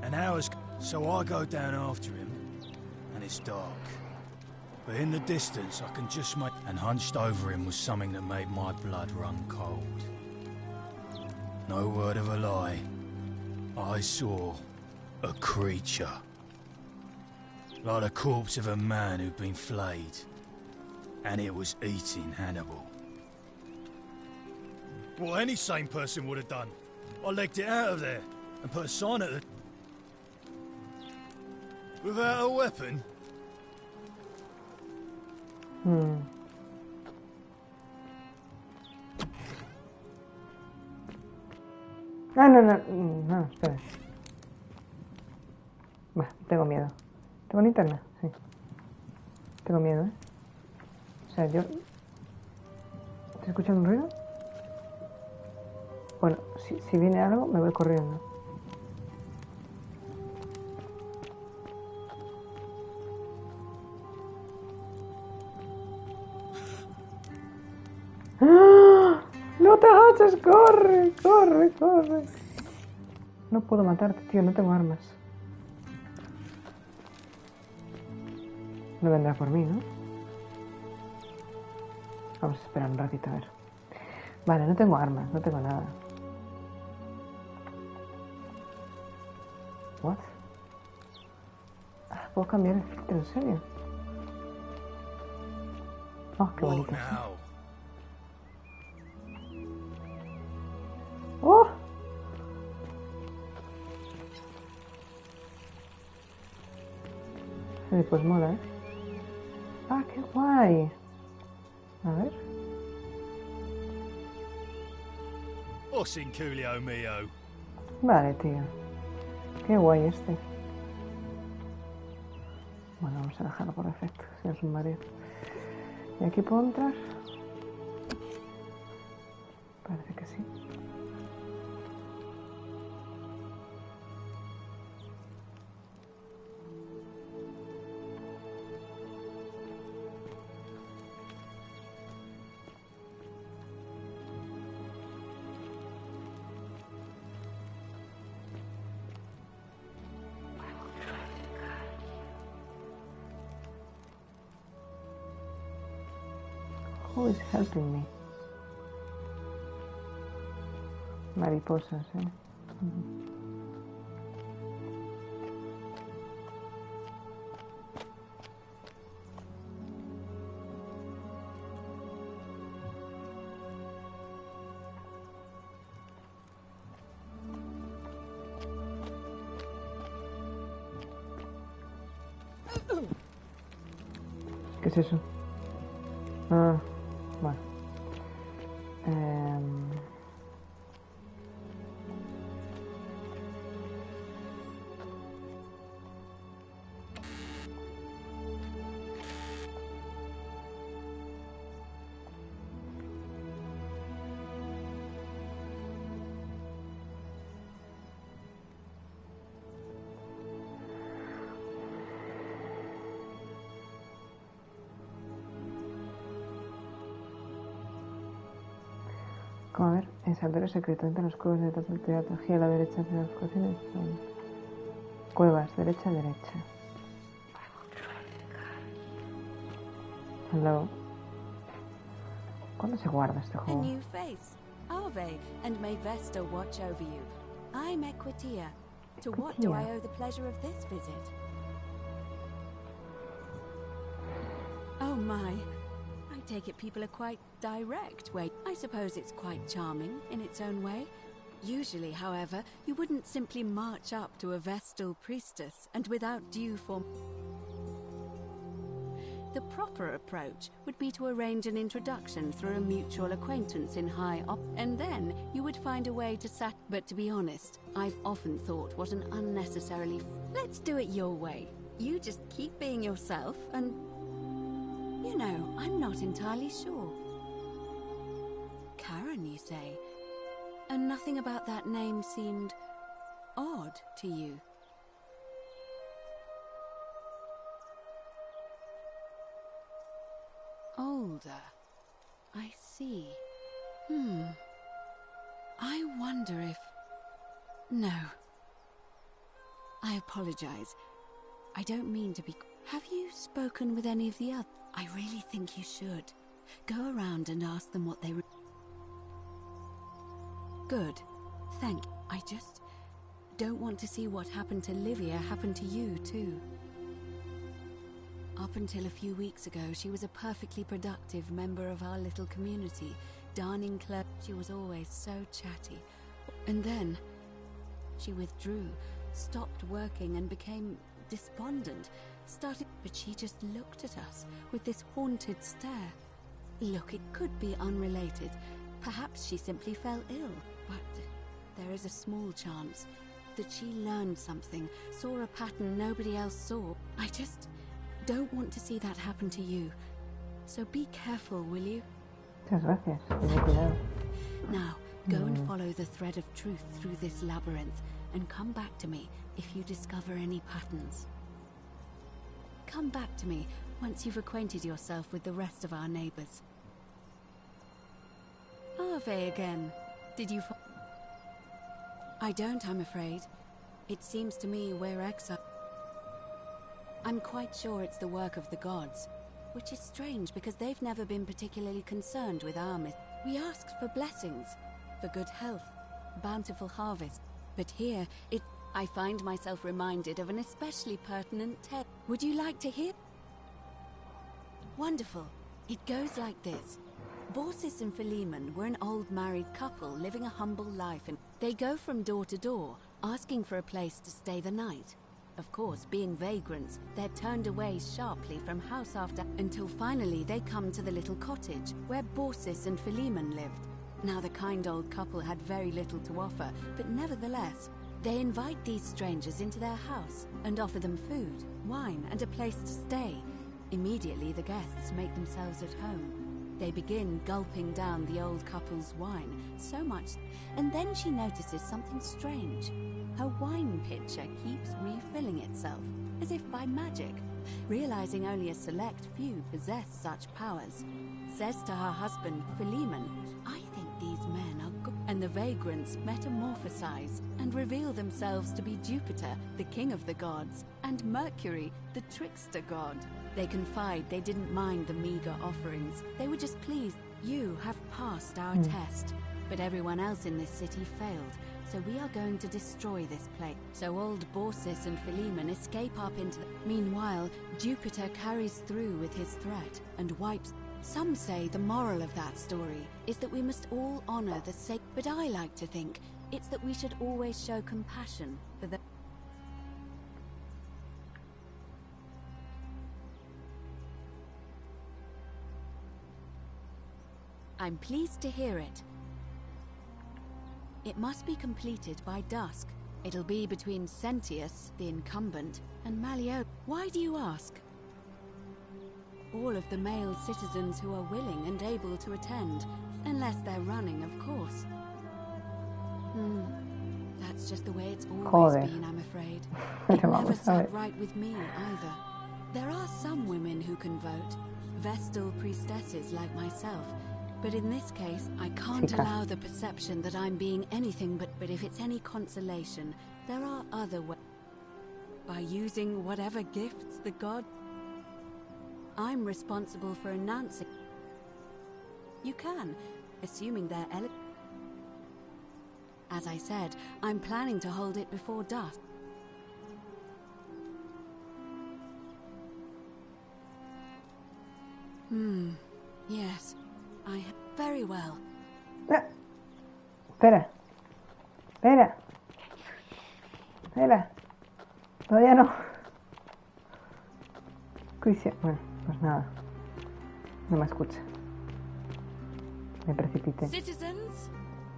Speaker 9: And hours... So I go down after him, and it's dark. But in the distance, I can just make... And hunched over him was something that made my blood run cold. No word of a lie. I saw a creature. Like the corpse of a man who'd been flayed. And it was eating Hannibal. What any sane person would have done. I legged it out of there, and put a sign at the... Without a weapon?
Speaker 1: Ah, no, espera. Bah, tengo miedo. ¿Tengo linterna? Sí. Tengo miedo, ¿eh? O sea, yo... ¿Te escuchas un ruido? Bueno, si viene algo, me voy corriendo. ¡Ah! ¡No te agaches! ¡Corre! ¡Corre! ¡Corre! No puedo matarte, tío. No tengo armas. No vendrá por mí, ¿no? Vamos a esperar un ratito a ver. Vale, no tengo armas. No tengo nada. ¿What? Ah, ¿puedo cambiar el filtro? ¿En serio? Oh, qué
Speaker 9: What
Speaker 1: bonito.
Speaker 9: now?
Speaker 1: ¡Oh! Sí, pues mola, ¿eh? ¡Ah, qué guay! A ver.
Speaker 9: Oh, sin Coolio mio.
Speaker 1: Vale, tío. Qué guay este. Bueno, vamos a dejarlo por defecto, si es un mareo. ¿Y aquí puedo entrar? Parece que sí. Who is helping me? Mariposas, ¿eh? ¿Qué es eso? Ah, bueno. Como a ver, el sendero secreto entre los cuevas detrás del teatro, gira a la derecha hacia las cocinas. Cuevas, derecha, derecha. Hello. ¿Cuándo se guarda este
Speaker 10: A
Speaker 1: juego?
Speaker 10: new face. Ave, and may Vesta watch over you. I'm Equitia. To what do I owe the pleasure of this visit? Oh my. I take it people are quite direct. Wait, I suppose it's quite charming in its own way. Usually, however, you wouldn't simply march up to a Vestal priestess and without due form. The proper approach would be to arrange an introduction through a mutual acquaintance in high op, and then you would find a way to But to be honest, I've often thought what an unnecessarily... Let's do it your way. You just keep being yourself and... You know, I'm not entirely sure. Karen, you say? And nothing about that name seemed... odd to you. Older. I see. I wonder if... No. I apologize. I don't mean to be... Have you spoken with any of the others? I really think you should. Go around and ask them what they... Good. Thank you. I just don't want to see what happened to Livia happen to you, too. Up until a few weeks ago, she was a perfectly productive member of our little community, darning clothes. She was always so chatty. And then she withdrew, stopped working and became despondent. But she just looked at us with this haunted stare. Look, it could be unrelated. Perhaps she simply fell ill. But there is a small chance that she learned something, saw a pattern nobody else saw. I just don't want to see that happen to you. So be careful, will you?
Speaker 1: Muchas gracias. Ten cuidado.
Speaker 10: Now, go and follow the thread of truth through this labyrinth, and come back to me if you discover any patterns. Come back to me once you've acquainted yourself with the rest of our neighbors. Ave again. Did you... I don't, I'm afraid. It seems to me we're exiled. I'm quite sure it's the work of the gods, which is strange because they've never been particularly concerned with our myth. We asked for blessings, for good health, bountiful harvest. But here, I find myself reminded of an especially pertinent tale. Would you like to hear? Wonderful. It goes like this. Borsis and Philemon were an old married couple living a humble life, and they go from door to door, asking for a place to stay the night. Of course, being vagrants, they're turned away sharply from house after, until finally they come to the little cottage where Borsis and Philemon lived. Now the kind old couple had very little to offer, but nevertheless, they invite these strangers into their house and offer them food, wine, and a place to stay. Immediately the guests make themselves at home. They begin gulping down the old couple's wine, so much, and then she notices something strange. Her wine pitcher keeps refilling itself, as if by magic. Realizing only a select few possess such powers, says to her husband, Philemon, I think these men are good. And the vagrants metamorphosize and reveal themselves to be Jupiter, the king of the gods, and Mercury, the trickster god. They confide they didn't mind the meager offerings. They were just pleased. You have passed our test, but everyone else in this city failed. So we are going to destroy this place. So old Borsis and Philemon escape up into the... Meanwhile, Jupiter carries through with his threat and wipes... Some say the moral of that story is that we must all honor the sacred... But I like to think it's that we should always show compassion for the... I'm pleased to hear it. It must be completed by dusk. It'll be between Sentius, the incumbent, and Malio. Why do you ask? All of the male citizens who are willing and able to attend, unless they're running, of course. That's just the way it's always been, I'm afraid. It never sat right with me, either. There are some women who can vote, Vestal priestesses like myself, but in this case, I can't allow the perception that I'm being anything but if it's any consolation, there are other ways. By using whatever gifts the god... I'm responsible for announcing... You can, assuming they're As I said, I'm planning to hold it before dusk. Yes. Very well.
Speaker 1: Espera. Todavía no. Bueno, pues nada. No me escucha. Me precipité.
Speaker 10: Citizens,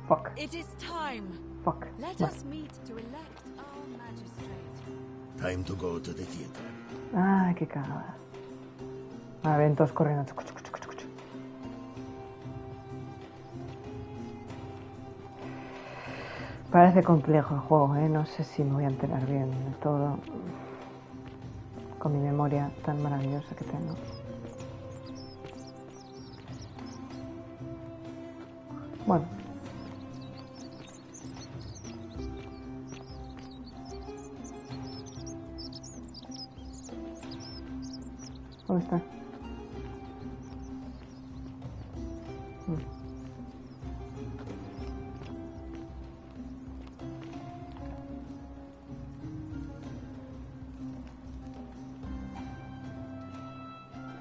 Speaker 1: Fuck.
Speaker 10: it is time.
Speaker 1: Fuck.
Speaker 10: Let us meet to elect our magistrate.
Speaker 11: Time to go to the theater.
Speaker 1: Ay, qué cagada. A ver, todos corriendo. Parece complejo el juego, ¿eh? No sé si me voy a enterar bien de todo con mi memoria tan maravillosa que tengo. Bueno. ¿Dónde está?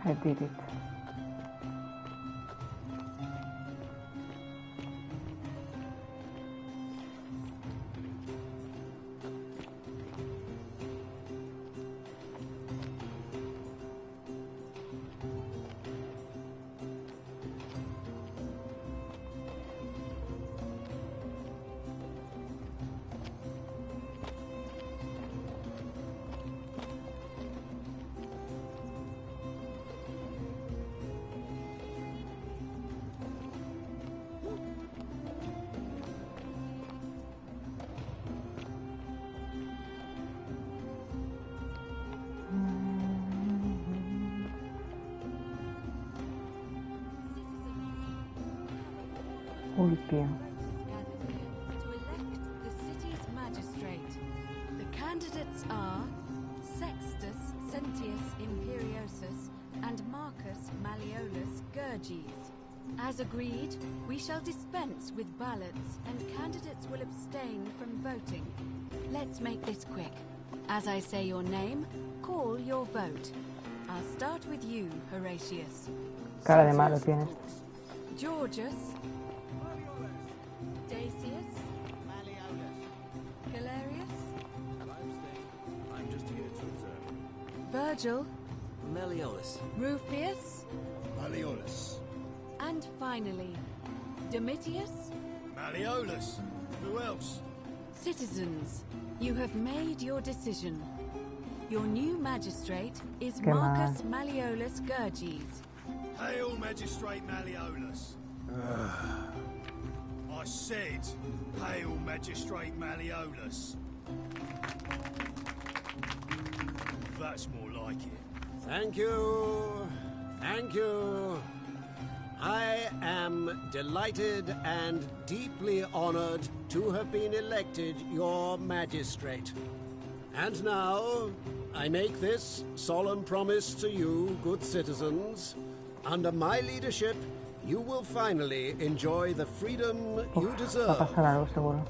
Speaker 1: I did it. Uy, tío.
Speaker 10: To elect the city's magistrate. The candidates are Sextus Sentius Imperiosus and Marcus Malleolus Gurges. As agreed, we shall dispense with ballots and candidates will abstain from voting. Let's make this quick. As I say your name, call your vote. I'll start with you, Horatius.
Speaker 1: Cara de malo tienes.
Speaker 10: Georgius. Dacius. Galerius.
Speaker 4: I'm just here to observe.
Speaker 10: Virgil.
Speaker 11: Malleolus.
Speaker 10: Rufius.
Speaker 9: Malleolus.
Speaker 10: And finally, Domitius.
Speaker 9: Malleolus. Who else?
Speaker 10: Citizens, you have made your decision. Your new magistrate is
Speaker 1: Come
Speaker 10: Marcus Malleolus Gurges.
Speaker 9: Hail, Magistrate Malleolus. I said, hail, Magistrate Malleolus. That's more like it.
Speaker 11: Thank you. Thank you. I am delighted and deeply honored to have been elected your magistrate. And now, I make this solemn promise to you, good citizens. Under my leadership, you will finally enjoy the freedom you
Speaker 1: Va a
Speaker 11: deserve.
Speaker 1: pasar algo seguro.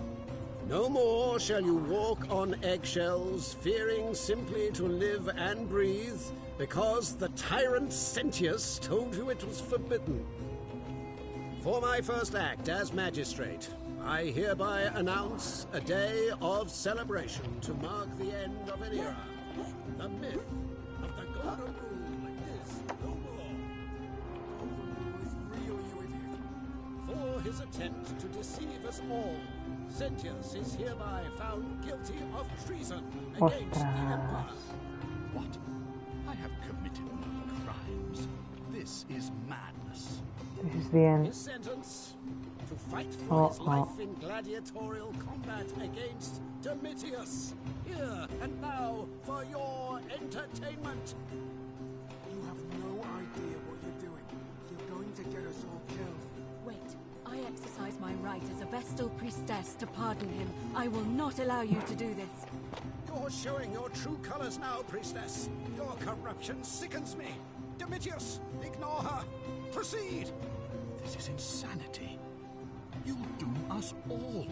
Speaker 11: No more shall you walk on eggshells, fearing simply to live and breathe, because the tyrant Sentius told you it was forbidden. For my first act as magistrate, I hereby announce a day of celebration to mark the end of an era. The myth of the Golden Rule is no more. For his attempt to deceive us all, Sentius is hereby found guilty of treason against the Empire.
Speaker 3: What? I have committed no crimes. This is madness.
Speaker 1: This is the end.
Speaker 11: His sentence: to fight for his life in gladiatorial combat against Domitius. Here and now for your entertainment.
Speaker 7: You have no idea what you're doing. You're going to get us all killed.
Speaker 10: Wait, I exercise my right as a Vestal priestess to pardon him. I will not allow you to do this.
Speaker 11: You're showing your true colors now, priestess. Your corruption sickens me. Domitius, ignore her. Proceed.
Speaker 3: This is insanity. You'll doom us all.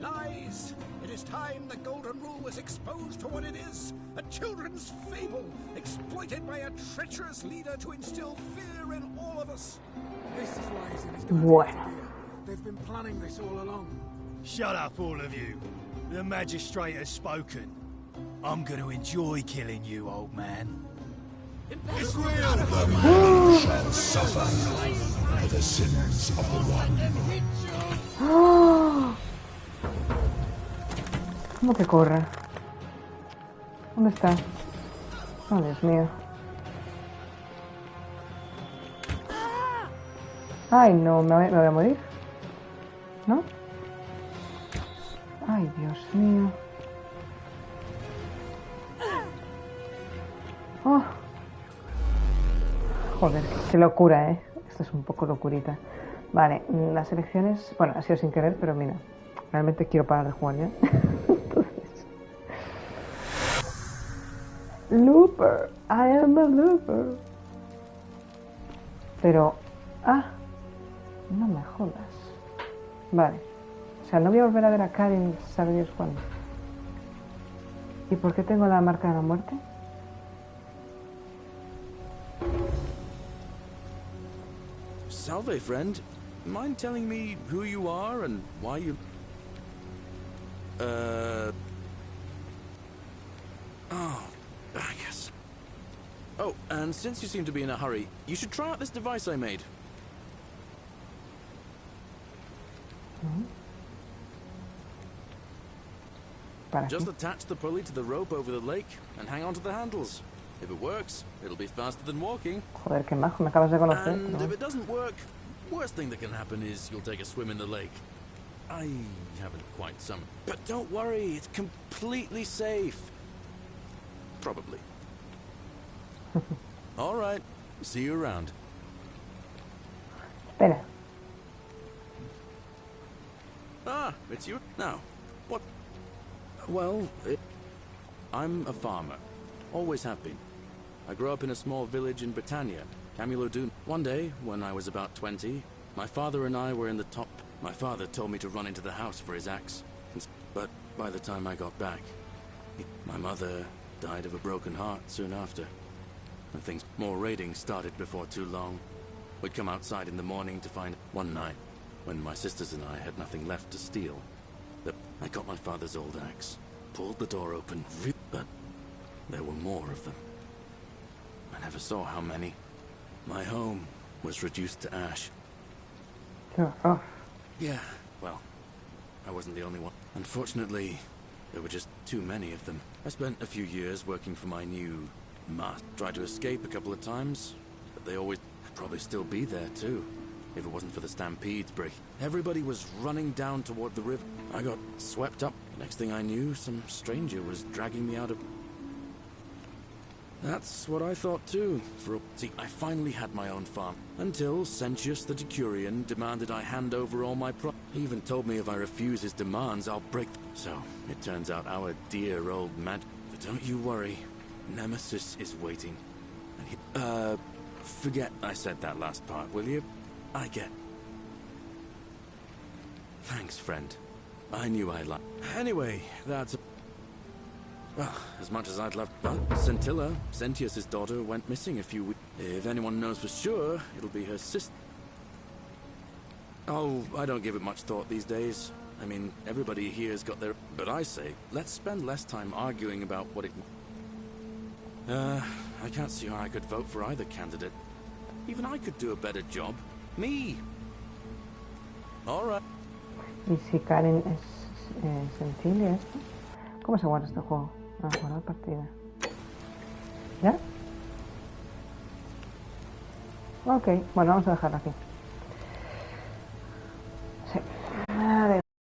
Speaker 11: Lies! It is time the Golden Rule was exposed for what it is. A children's fable, exploited by a treacherous leader to instill fear in all of us.
Speaker 7: This is why he's in his goddamn
Speaker 1: Bueno.
Speaker 7: idea. They've been planning this all along.
Speaker 9: Shut up, all of you. The magistrate has spoken. I'm going to enjoy killing you, old man.
Speaker 12: The man shall suffer for the sins of the one.
Speaker 1: ¿Cómo que corre? ¿Dónde está? Oh, Dios mío. Ay, no, me voy a morir. ¿No? Ay, Dios mío. Oh. Joder, qué locura, ¿eh? Esto es un poco locurita. Vale, las elecciones... Bueno, ha sido sin querer, pero mira. Realmente quiero parar de jugar ya. Entonces... Looper. I am a looper. Pero... Ah. No me jodas. Vale. O sea, no voy a volver a ver a Karen, sabe Dios cuándo. ¿Y por qué tengo la marca de la muerte?
Speaker 4: Salve, friend. Mind telling me who you are and why you... Oh, I guess. Oh, and since you seem to be in a hurry, you should try out this device I made. Just attach the pulley to the rope over the lake and hang on to the handles. If it works, it'll be faster than walking.
Speaker 1: Joder, qué majo, me acabas de conocer.
Speaker 4: And
Speaker 1: ¿no?
Speaker 4: if it doesn't work, worst thing that can happen is you'll take a swim in the lake. I haven't quite summoned. But don't worry, it's completely safe. Probably. All right, see you around.
Speaker 1: Espera.
Speaker 4: Ah, it's you now. What? Well, I'm a farmer. Always have been. I grew up in a small village in Britannia, Camulodun. One day, when I was about 20, my father and I were in the top. My father told me to run into the house for his axe. But by the time I got back, my mother died of a broken heart soon after. And more raiding started before too long. We'd come outside in the morning to find one night, when my sisters and I had nothing left to steal, that I got my father's old axe, pulled the door open, but there were more of them. I never saw how many. My home was reduced to ash. Yeah, well, I wasn't the only one. Unfortunately, there were just too many of them. I spent a few years working for my new master. Tried to escape a couple of times, but they always... I'd probably still be there too, if it wasn't for the stampedes break. Everybody was running down toward the river. I got swept up. Next thing I knew, some stranger was dragging me out of... That's what I thought too. See, I finally had my own farm. Until Sentius the Decurion demanded I hand over all my He even told me if I refuse his demands, I'll break So, it turns out our dear old But don't you worry. Nemesis is waiting. And he... forget I said that last part, will you? I get... Thanks, friend. I knew I'd like... Anyway, that's... Well, as much as I'd love... But Scintilla, Sentius' daughter, went missing a few weeks. If anyone knows for sure, it'll be her sister. Oh, I don't give it much thought these days. I mean, everybody here's got their... But I say, let's spend less time arguing about what it... I can't see how I could vote for either candidate. Even I could do a better job. Me! Alright.
Speaker 1: ¿Y si Karen es sensible esto? ¿Cómo se guarda este juego? Ah, guardar partida. ¿Ya? Ok, bueno, vamos a dejarlo aquí.